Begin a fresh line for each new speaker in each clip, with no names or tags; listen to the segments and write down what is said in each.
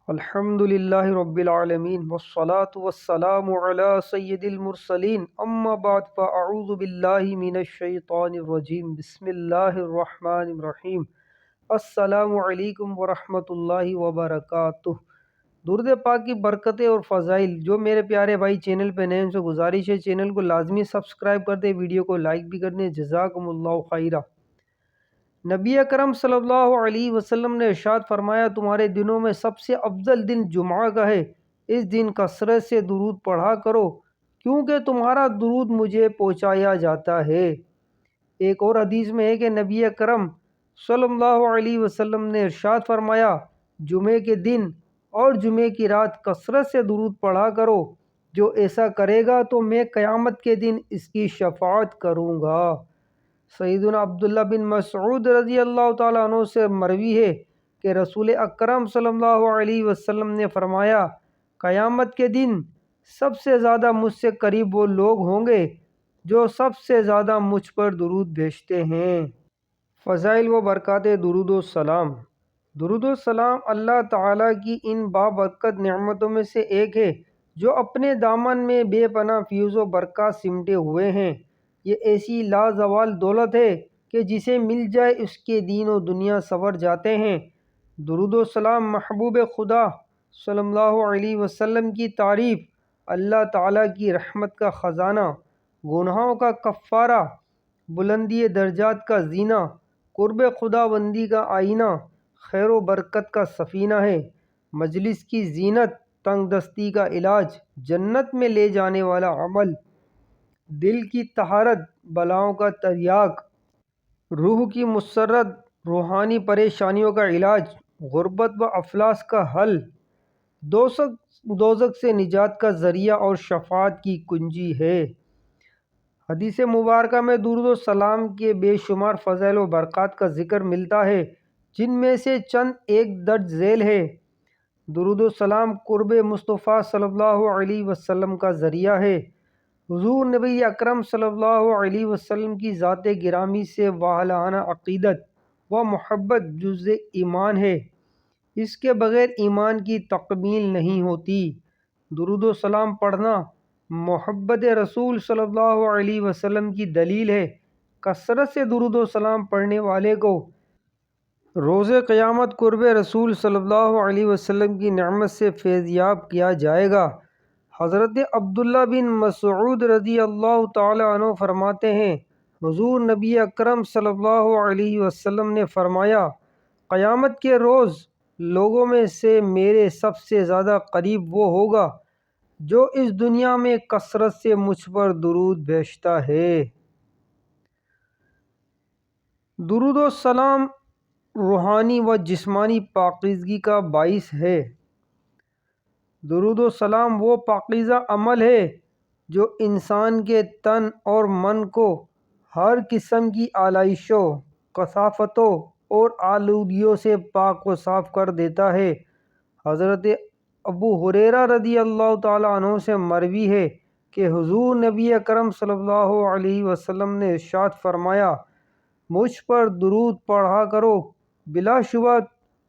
الحمد للہ رب العالمین والصلاة والسلام علی سید المرسلین اما بعد فاعوذ باللہ من الشیطان الرجیم بسم اللہ الرحمن الرحیم السلام علیکم ورحمۃ اللہ وبرکاتہ۔ درود پاک کی برکتیں اور فضائل جو میرے پیارے بھائی چینل پہ نئے ان سے گزارش ہے چینل کو لازمی سبسکرائب کر دیں، ویڈیو کو لائک بھی کر دیں، جزاکم اللہ خیرہ۔ نبی اکرم صلی اللہ علیہ وسلم نے ارشاد فرمایا، تمہارے دنوں میں سب سے افضل دن جمعہ کا ہے، اس دن کثرت سے درود پڑھا کرو کیونکہ تمہارا درود مجھے پہنچایا جاتا ہے۔ ایک اور حدیث میں ہے کہ نبی اکرم صلی اللہ علیہ وسلم نے ارشاد فرمایا، جمعے کے دن اور جمعے کی رات کثرت سے درود پڑھا کرو، جو ایسا کرے گا تو میں قیامت کے دن اس کی شفاعت کروں گا۔ سیدنا عبداللہ بن مسعود رضی اللہ تعالیٰ عنہ سے مروی ہے کہ رسول اکرم صلی اللہ علیہ وسلم نے فرمایا، قیامت کے دن سب سے زیادہ مجھ سے قریب وہ لوگ ہوں گے جو سب سے زیادہ مجھ پر درود بھیجتے ہیں۔ فضائل و برکات درود و سلام۔ درود و سلام اللہ تعالیٰ کی ان بابرکت نعمتوں میں سے ایک ہے جو اپنے دامن میں بے پناہ فیض و برکات سمٹے ہوئے ہیں۔ یہ ایسی لازوال دولت ہے کہ جسے مل جائے اس کے دین و دنیا سنور جاتے ہیں۔ درود و سلام محبوب خدا صلی اللہ علیہ وسلم کی تعریف، اللہ تعالیٰ کی رحمت کا خزانہ، گناہوں کا کفارہ، بلندی درجات کا زینہ، قرب خدا بندی کا آئینہ، خیر و برکت کا سفینہ ہے، مجلس کی زینت، تنگ دستی کا علاج، جنت میں لے جانے والا عمل، دل کی طہارت، بلاؤں کا تریاق، روح کی مسرت، روحانی پریشانیوں کا علاج، غربت و افلاس کا حل، دوزخ سے نجات کا ذریعہ اور شفاعت کی کنجی ہے۔ حدیث مبارکہ میں درود و سلام کے بے شمار فضائل و برکات کا ذکر ملتا ہے، جن میں سے چند ایک درج ذیل ہے۔ درود و سلام قرب مصطفیٰ صلی اللہ علیہ وسلم کا ذریعہ ہے۔ حضور نبی اکرم صلی اللہ علیہ وسلم کی ذات گرامی سے والہانہ عقیدت و محبت جزء ایمان ہے، اس کے بغیر ایمان کی تکمیل نہیں ہوتی۔ درود و سلام پڑھنا محبت رسول صلی اللہ علیہ وسلم کی دلیل ہے۔ کثرت سے درود و سلام پڑھنے والے کو روز قیامت قرب رسول صلی اللہ علیہ وسلم کی نعمت سے فیضیاب کیا جائے گا۔ حضرت عبداللہ بن مسعود رضی اللہ تعالیٰ عنہ فرماتے ہیں، حضور نبی اکرم صلی اللہ علیہ وسلم نے فرمایا، قیامت کے روز لوگوں میں سے میرے سب سے زیادہ قریب وہ ہوگا جو اس دنیا میں کثرت سے مجھ پر درود بھیجتا ہے۔ درود و سلام روحانی و جسمانی پاکیزگی کا باعث ہے۔ درود و سلام وہ پاکیزہ عمل ہے جو انسان کے تن اور من کو ہر قسم کی آلائشوں، کثافتوں اور آلودگیوں سے پاک و صاف کر دیتا ہے۔ حضرت ابو ہریرہ رضی اللہ تعالیٰ عنہ سے مروی ہے کہ حضور نبی اکرم صلی اللہ علیہ وسلم نے ارشاد فرمایا، مجھ پر درود پڑھا کرو، بلا شبہ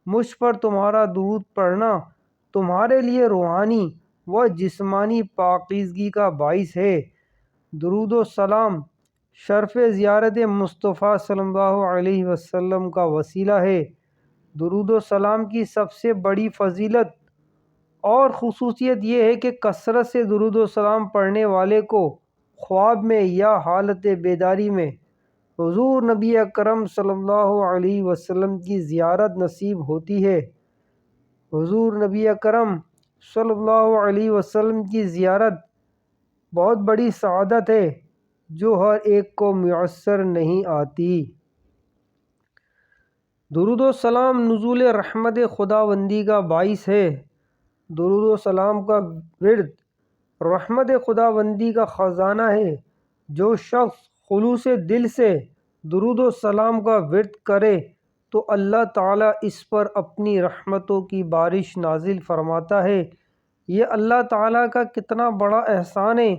مجھ پر تمہارا درود پڑھنا تمہارے لیے روحانی و جسمانی پاکیزگی کا باعث ہے۔ درود و سلام شرف زیارت مصطفیٰ صلی اللہ علیہ وسلم کا وسیلہ ہے۔ درود و سلام کی سب سے بڑی فضیلت اور خصوصیت یہ ہے کہ کثرت سے درود و سلام پڑھنے والے کو خواب میں یا حالت بیداری میں حضور نبی اکرم صلی اللہ علیہ وسلم کی زیارت نصیب ہوتی ہے۔ حضور نبی اکرم صلی اللہ علیہ وسلم کی زیارت بہت بڑی سعادت ہے جو ہر ایک کو میسر نہیں آتی۔ درود و سلام نزول رحمت خداوندی کا باعث ہے۔ درود و سلام کا ورد رحمت خداوندی کا خزانہ ہے۔ جو شخص خلوص دل سے درود و سلام کا ورد کرے تو اللہ تعالیٰ اس پر اپنی رحمتوں کی بارش نازل فرماتا ہے۔ یہ اللہ تعالیٰ کا کتنا بڑا احسان ہے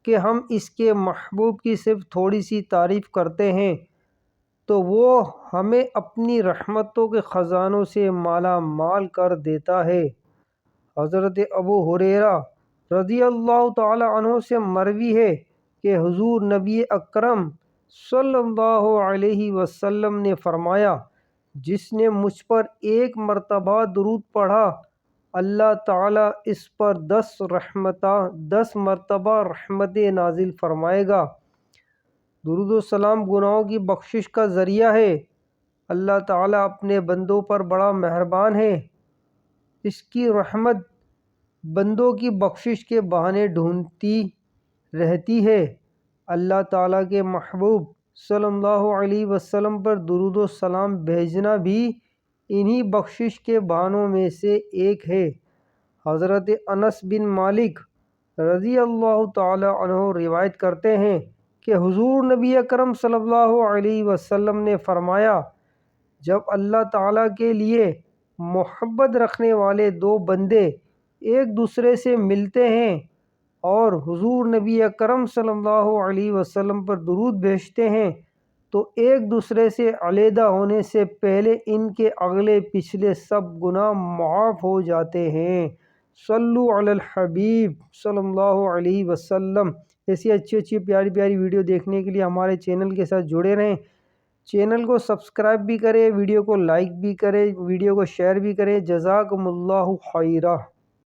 کہ ہم اس کے محبوب کی صرف تھوڑی سی تعریف کرتے ہیں تو وہ ہمیں اپنی رحمتوں کے خزانوں سے مالا مال کر دیتا ہے۔ حضرت ابو ہریرہ رضی اللہ تعالی عنہ سے مروی ہے کہ حضور نبی اکرم صلی اللہ علیہ وسلم نے فرمایا، جس نے مجھ پر ایک مرتبہ درود پڑھا اللہ تعالیٰ اس پر 10 مرتبہ رحمتیں نازل فرمائے گا۔ درود و سلام گناہوں کی بخشش کا ذریعہ ہے۔ اللہ تعالیٰ اپنے بندوں پر بڑا مہربان ہے۔ اس کی رحمت بندوں کی بخشش کے بہانے ڈھونڈتی رہتی ہے۔ اللہ تعالیٰ کے محبوب صلی اللہ علیہ وسلم پر درود و سلام بھیجنا بھی انہی بخشش کے بہانوں میں سے ایک ہے۔ حضرت انس بن مالک رضی اللہ تعالی عنہ روایت کرتے ہیں کہ حضور نبی اکرم صلی اللہ علیہ وسلم نے فرمایا، جب اللہ تعالیٰ کے لیے محبت رکھنے والے دو بندے ایک دوسرے سے ملتے ہیں اور حضور نبی اکرم صلی اللہ علیہ وسلم پر درود بھیجتے ہیں تو ایک دوسرے سے علیحدہ ہونے سے پہلے ان کے اگلے پچھلے سب گناہ معاف ہو جاتے ہیں۔ صلو علی الحبیب صلی اللہ علیہ وسلم۔ ایسی اچھی پیاری پیاری ویڈیو دیکھنے کے لیے ہمارے چینل کے ساتھ جڑے رہیں۔ چینل کو سبسکرائب بھی کریں، ویڈیو کو لائک بھی کریں، ویڈیو کو شیئر بھی کریں۔ جزاکم اللہ خیرہ۔